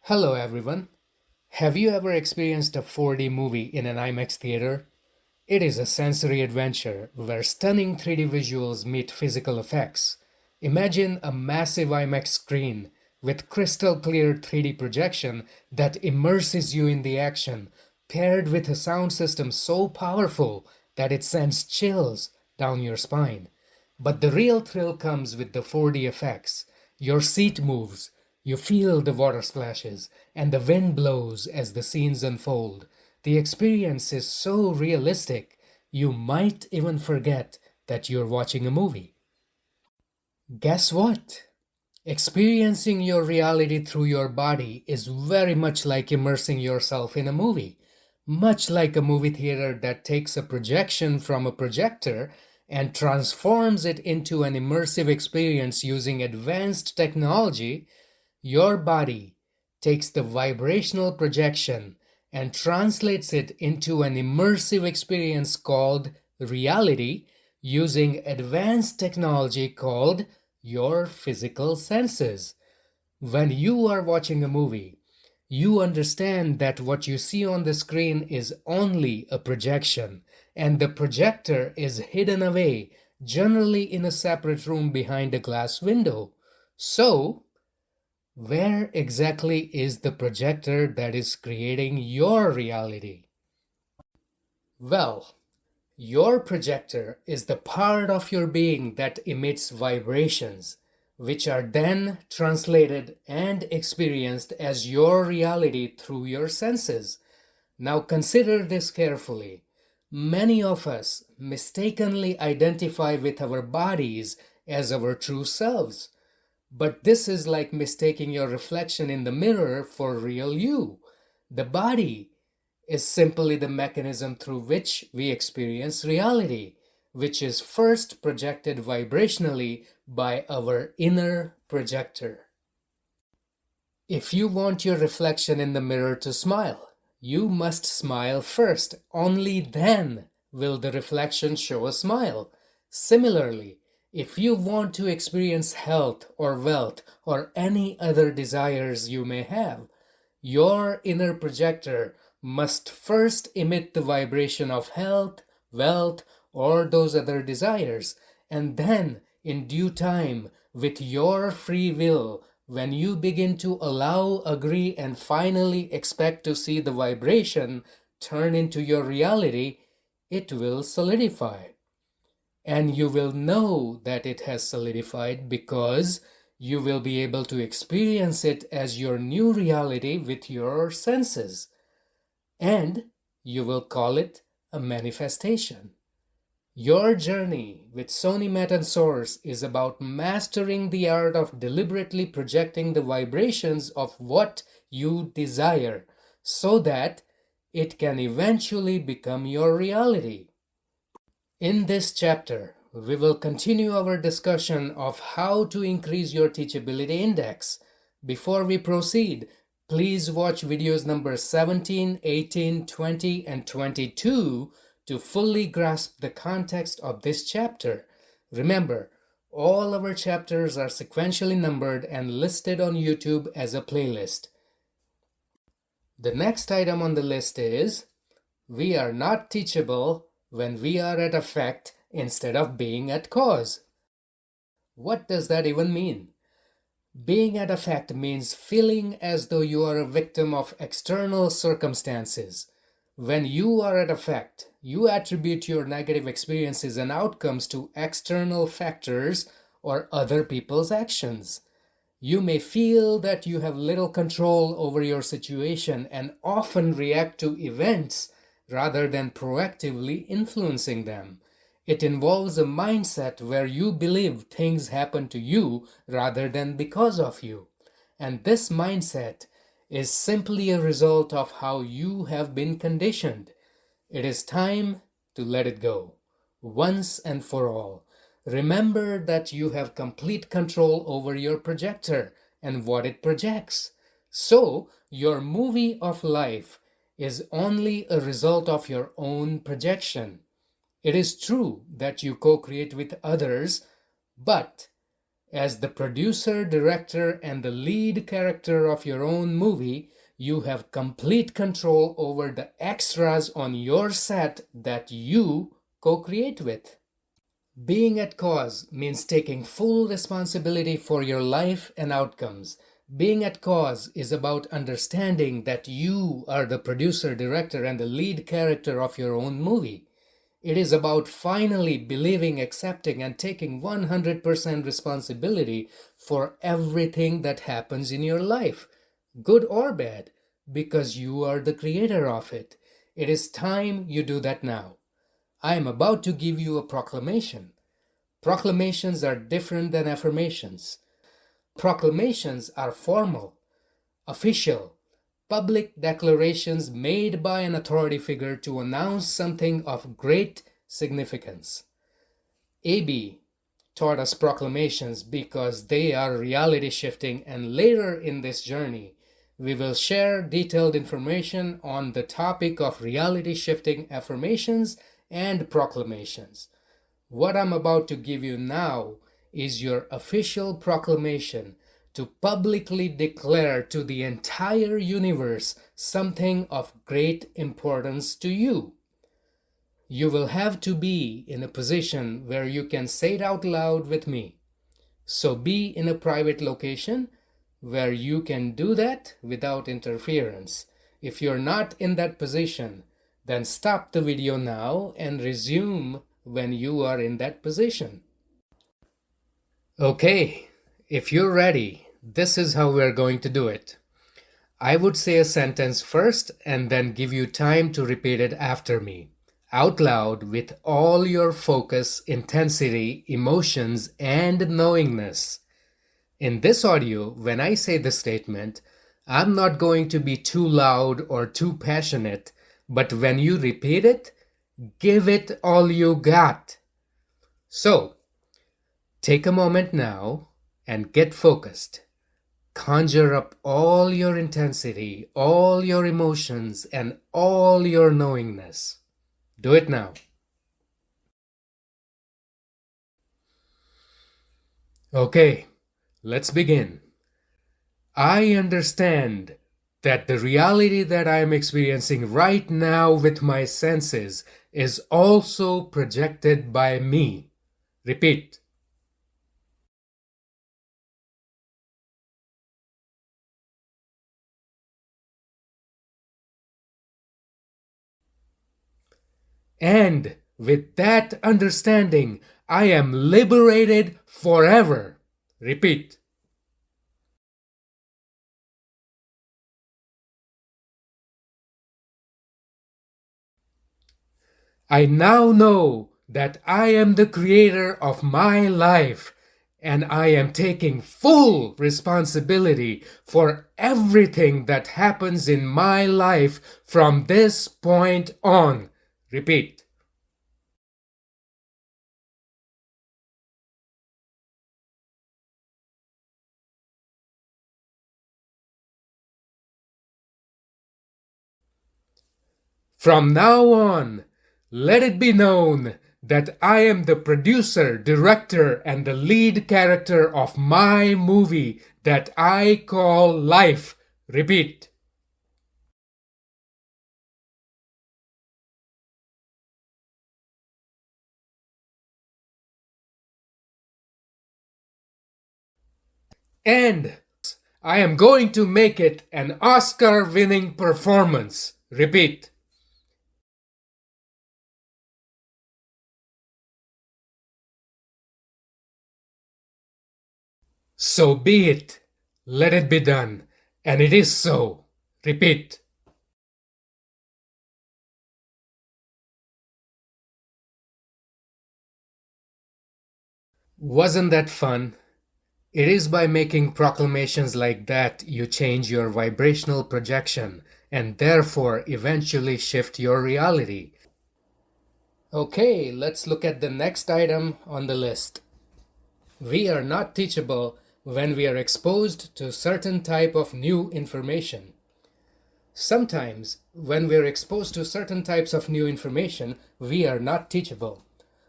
Hello, everyone. Have you ever experienced a 4D movie in an IMAX theater? It is a sensory adventure where stunning 3D visuals meet physical effects. Imagine a massive IMAX screen with crystal clear 3D projection that immerses you in the action, paired with a sound system so powerful that it sends chills down your spine. But the real thrill comes with the 4D effects. Your seat moves, you feel the water splashes, and the wind blows as the scenes unfold. The experience is so realistic, you might even forget that you're watching a movie. Guess what? Experiencing your reality through your body is very much like immersing yourself in a movie. Much like a movie theater that takes a projection from a projector and transforms it into an immersive experience using advanced technology, your body takes the vibrational projection and translates it into an immersive experience called reality using advanced technology called your physical senses. When you are watching a movie, you understand that what you see on the screen is only a projection, and the projector is hidden away, generally in a separate room behind a glass window. So, where exactly is the projector that is creating your reality? Well, your projector is the part of your being that emits vibrations, which are then translated and experienced as your reality through your senses. Now consider this carefully. Many of us mistakenly identify with our bodies as our true selves. But this is like mistaking your reflection in the mirror for real you. The body is simply the mechanism through which we experience reality, which is first projected vibrationally by our inner projector. If you want your reflection in the mirror to smile, you must smile first. Only then will the reflection show a smile. Similarly, if you want to experience health or wealth or any other desires you may have, your inner projector must first emit the vibration of health, wealth, or those other desires, and then, in due time, with your free will, when you begin to allow, agree, and finally expect to see the vibration turn into your reality, it will solidify. And you will know that it has solidified because you will be able to experience it as your new reality with your senses. And you will call it a manifestation. Your journey with Soni, Matt, and Source is about mastering the art of deliberately projecting the vibrations of what you desire so that it can eventually become your reality. In this chapter, we will continue our discussion of how to increase your teachability index. Before we proceed, please watch videos number 17, 18, 20, and 22 to fully grasp the context of this chapter. Remember, all our chapters are sequentially numbered and listed on YouTube as a playlist. The next item on the list is, we are not teachable when we are at effect instead of being at cause. What does that even mean? Being at effect means feeling as though you are a victim of external circumstances. When you are at effect, you attribute your negative experiences and outcomes to external factors or other people's actions. You may feel that you have little control over your situation and often react to events rather than proactively influencing them. It involves a mindset where you believe things happen to you rather than because of you. And this mindset is simply a result of how you have been conditioned. It is time to let it go, once and for all. Remember that you have complete control over your projector and what it projects. So, your movie of life is only a result of your own projection. It is true that you co-create with others, but As the producer, director, and the lead character of your own movie, you have complete control over the extras on your set that you co-create with. Being at cause means taking full responsibility for your life and outcomes. Being at cause is about understanding that you are the producer, director, and the lead character of your own movie. It is about finally believing, accepting, and taking 100% responsibility for everything that happens in your life, good or bad, because you are the creator of it. It is time you do that now. I am about to give you a proclamation. Proclamations are different than affirmations. Proclamations are formal, official, public declarations made by an authority figure to announce something of great significance. Abie taught us proclamations because they are reality shifting, and later in this journey, we will share detailed information on the topic of reality shifting affirmations and proclamations. What I'm about to give you now is your official proclamation to publicly declare to the entire universe something of great importance to you. You will have to be in a position where you can say it out loud with me. So be in a private location where you can do that without interference. If you're not in that position, then stop the video now and resume when you are in that position. Okay, if you're ready, this is how we're going to do it. I would say a sentence first and then give you time to repeat it after me, out loud with all your focus, intensity, emotions, and knowingness. In this audio, when I say the statement, I'm not going to be too loud or too passionate, but when you repeat it, give it all you got. So, take a moment now and get focused. Conjure up all your intensity, all your emotions, and all your knowingness. Do it now. Okay, let's begin. I understand that the reality that I am experiencing right now with my senses is also projected by me. Repeat. And with that understanding, I am liberated forever. Repeat. I now know that I am the creator of my life, and I am taking full responsibility for everything that happens in my life from this point on. Repeat. From now on, let it be known that I am the producer, director, and the lead character of my movie that I call life. Repeat. And I am going to make it an Oscar-winning performance. Repeat. So be it. Let it be done. And it is so. Repeat. Wasn't that fun? It is by making proclamations like that you change your vibrational projection and therefore eventually shift your reality. Okay, let's look at the next item on the list. We are not teachable when we are exposed to certain type of new information. Sometimes, when we are exposed to certain types of new information, we are not teachable.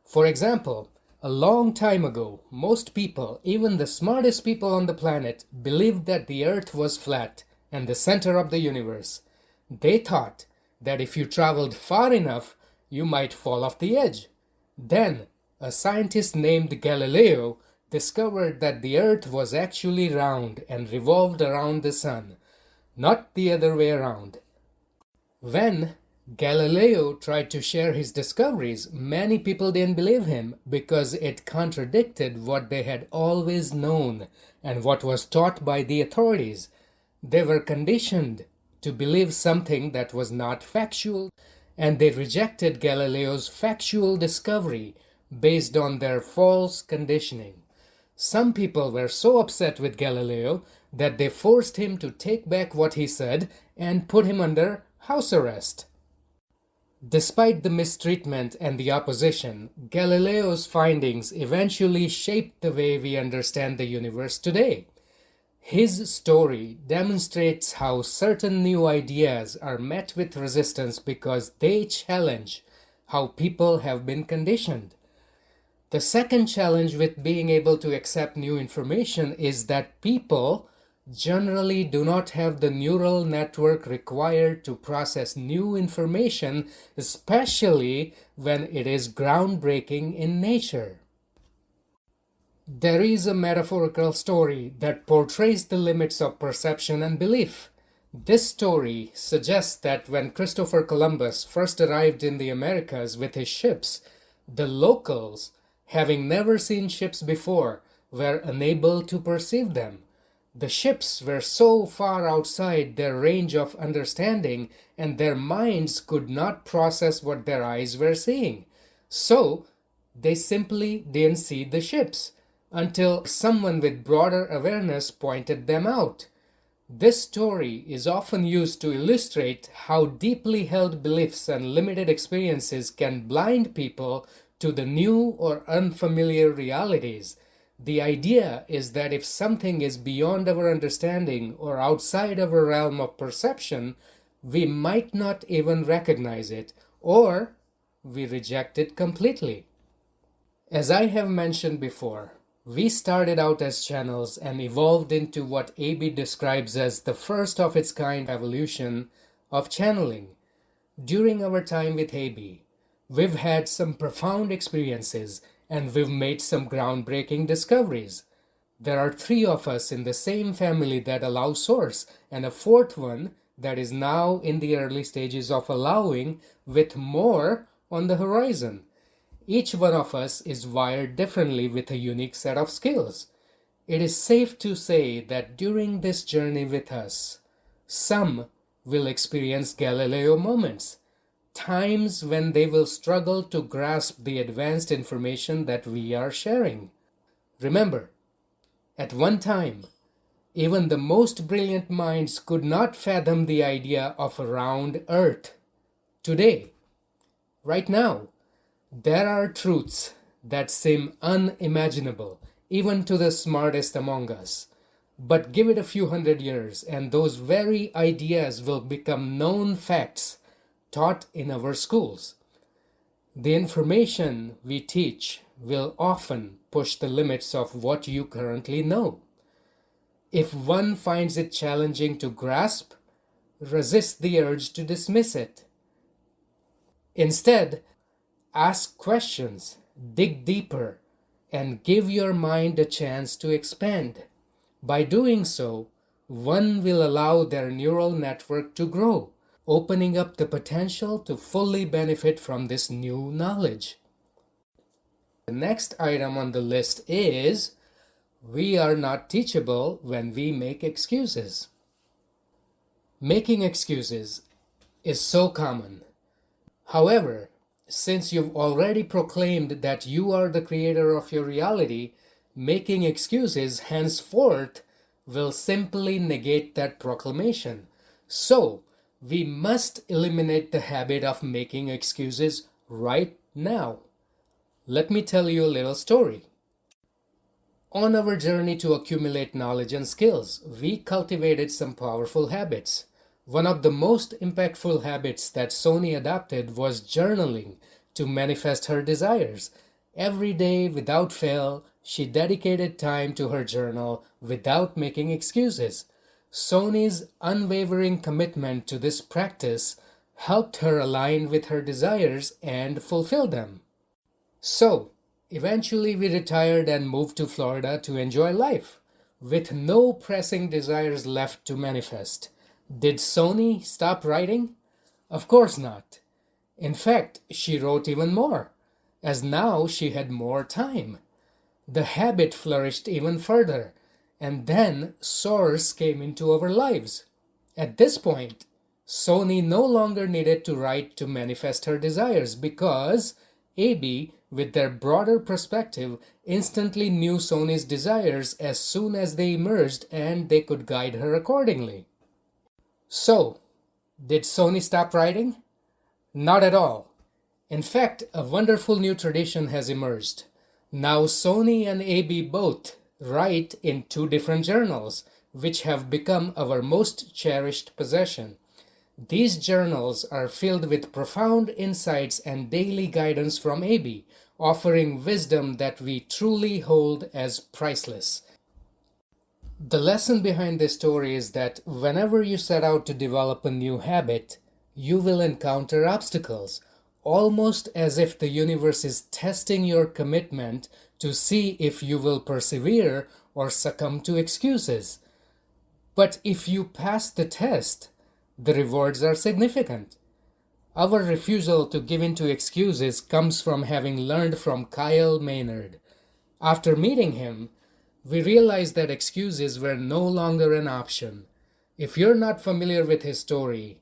For example, A long time ago, most people, even the smartest people on the planet, believed that the earth was flat and the center of the universe. They thought that if you traveled far enough, you might fall off the edge. Then, a scientist named Galileo discovered that the earth was actually round and revolved around the sun, not the other way around. When Galileo tried to share his discoveries, many people didn't believe him because it contradicted what they had always known and what was taught by the authorities. They were conditioned to believe something that was not factual, and they rejected Galileo's factual discovery based on their false conditioning. Some people were so upset with Galileo that they forced him to take back what he said and put him under house arrest. Despite the mistreatment and the opposition, Galileo's findings eventually shaped the way we understand the universe today. His story demonstrates how certain new ideas are met with resistance because they challenge how people have been conditioned. The second challenge with being able to accept new information is that people generally do not have the neural network required to process new information, especially when it is groundbreaking in nature. There is a metaphorical story that portrays the limits of perception and belief. This story suggests that when Christopher Columbus first arrived in the Americas with his ships, the locals, having never seen ships before, were unable to perceive them. The ships were so far outside their range of understanding, and their minds could not process what their eyes were seeing. So, they simply didn't see the ships until someone with broader awareness pointed them out. This story is often used to illustrate how deeply held beliefs and limited experiences can blind people to the new or unfamiliar realities. The idea is that if something is beyond our understanding or outside our realm of perception, we might not even recognize it, or we reject it completely. As I have mentioned before, we started out as channels and evolved into what Abie describes as the first of its kind evolution of channeling. During our time with Abie, we've had some profound experiences and we've made some groundbreaking discoveries. There are 3 of us in the same family that allow Source, and a 4th one that is now in the early stages of allowing, with more on the horizon. Each one of us is wired differently with a unique set of skills. It is safe to say that during this journey with us, some will experience Galileo moments, times when they will struggle to grasp the advanced information that we are sharing. Remember, at one time, even the most brilliant minds could not fathom the idea of a round earth. Today, right now, there are truths that seem unimaginable, even to the smartest among us. But give it a few hundred years, and those very ideas will become known facts taught in our schools. The information we teach will often push the limits of what you currently know. If one finds it challenging to grasp, resist the urge to dismiss it. Instead, ask questions, dig deeper, and give your mind a chance to expand. By doing so, one will allow their neural network to grow, opening up the potential to fully benefit from this new knowledge. The next item on the list is, we are not teachable when we make excuses. Making excuses is so common. However, since you've already proclaimed that you are the creator of your reality, making excuses henceforth will simply negate that proclamation. So, we must eliminate the habit of making excuses right now. Let me tell you a little story. On our journey to accumulate knowledge and skills, we cultivated some powerful habits. One of the most impactful habits that Soni adopted was journaling to manifest her desires. Every day, without fail, she dedicated time to her journal without making excuses. Soni's unwavering commitment to this practice helped her align with her desires and fulfill them. So, eventually we retired and moved to Florida to enjoy life, with no pressing desires left to manifest. Did Soni stop writing? Of course not. In fact, she wrote even more, as now she had more time. The habit flourished even further, and then Source came into our lives. At this point, Soni no longer needed to write to manifest her desires because Abie, with their broader perspective, instantly knew Soni's desires as soon as they emerged and they could guide her accordingly. So, did Soni stop writing? Not at all. In fact, a wonderful new tradition has emerged. Now Soni and Abie both write in 2 different journals, which have become our most cherished possession. These journals are filled with profound insights and daily guidance from Abie, offering wisdom that we truly hold as priceless. The lesson behind this story is that whenever you set out to develop a new habit, you will encounter obstacles, almost as if the universe is testing your commitment to see if you will persevere or succumb to excuses. But if you pass the test, the rewards are significant. Our refusal to give in to excuses comes from having learned from Kyle Maynard. After meeting him, we realized that excuses were no longer an option. If you're not familiar with his story,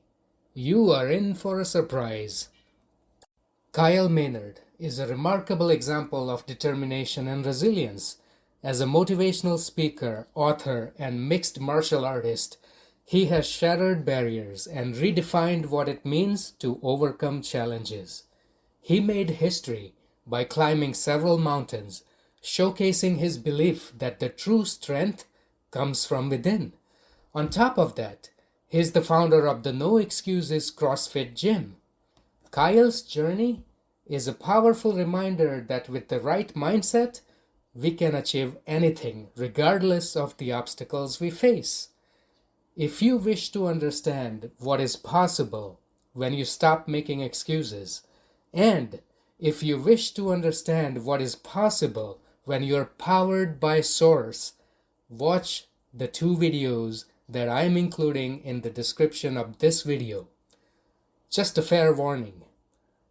you are in for a surprise. Kyle Maynard is a remarkable example of determination and resilience. As a motivational speaker, author, and mixed martial artist, he has shattered barriers and redefined what it means to overcome challenges. He made history by climbing several mountains, showcasing his belief that the true strength comes from within. On top of that, he is the founder of the No Excuses CrossFit Gym. Kyle's journey is a powerful reminder that with the right mindset, we can achieve anything regardless of the obstacles we face. If you wish to understand what is possible when you stop making excuses, and if you wish to understand what is possible when you're powered by Source, watch the 2 videos that I'm including in the description of this video. Just a fair warning,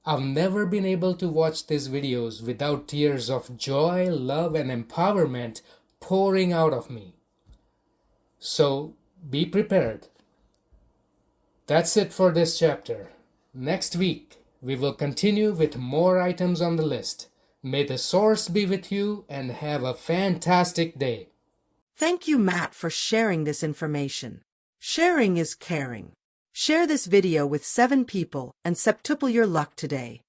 I've never been able to watch these videos without tears of joy, love, and empowerment pouring out of me. So, be prepared. That's it for this chapter. Next week, we will continue with more items on the list. May the Source be with you and have a fantastic day. Thank you, Matt, for sharing this information. Sharing is caring. Share this video with 7 people and septuple your luck today.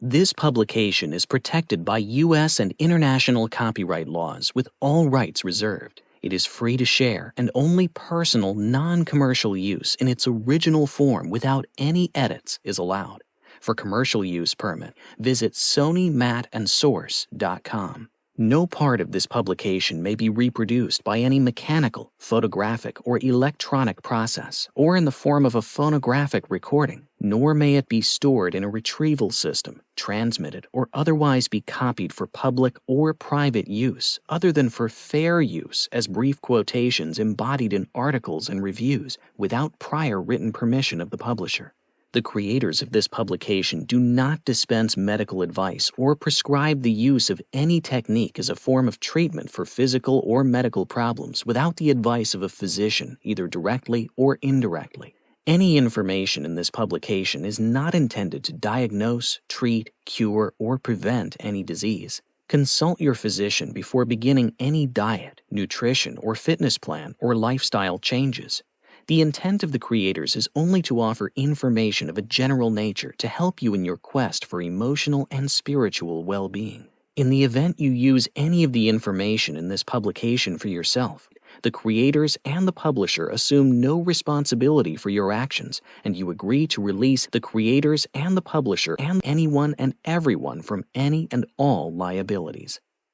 This publication is protected by U.S. and international copyright laws with all rights reserved. It is free to share and only personal, non-commercial use in its original form without any edits is allowed. For commercial use permit, visit SoniMattandSource.com. No part of this publication may be reproduced by any mechanical, photographic, or electronic process, or in the form of a phonographic recording, nor may it be stored in a retrieval system, transmitted, or otherwise be copied for public or private use, other than for fair use as brief quotations embodied in articles and reviews without prior written permission of the publisher. The creators of this publication do not dispense medical advice or prescribe the use of any technique as a form of treatment for physical or medical problems without the advice of a physician, either directly or indirectly. Any information in this publication is not intended to diagnose, treat, cure, or prevent any disease. Consult your physician before beginning any diet, nutrition, or fitness plan or lifestyle changes. The intent of the creators is only to offer information of a general nature to help you in your quest for emotional and spiritual well-being. In the event you use any of the information in this publication for yourself, The creators and the publisher assume no responsibility for your actions, and you agree to release the creators and the publisher and anyone and everyone from any and all liabilities.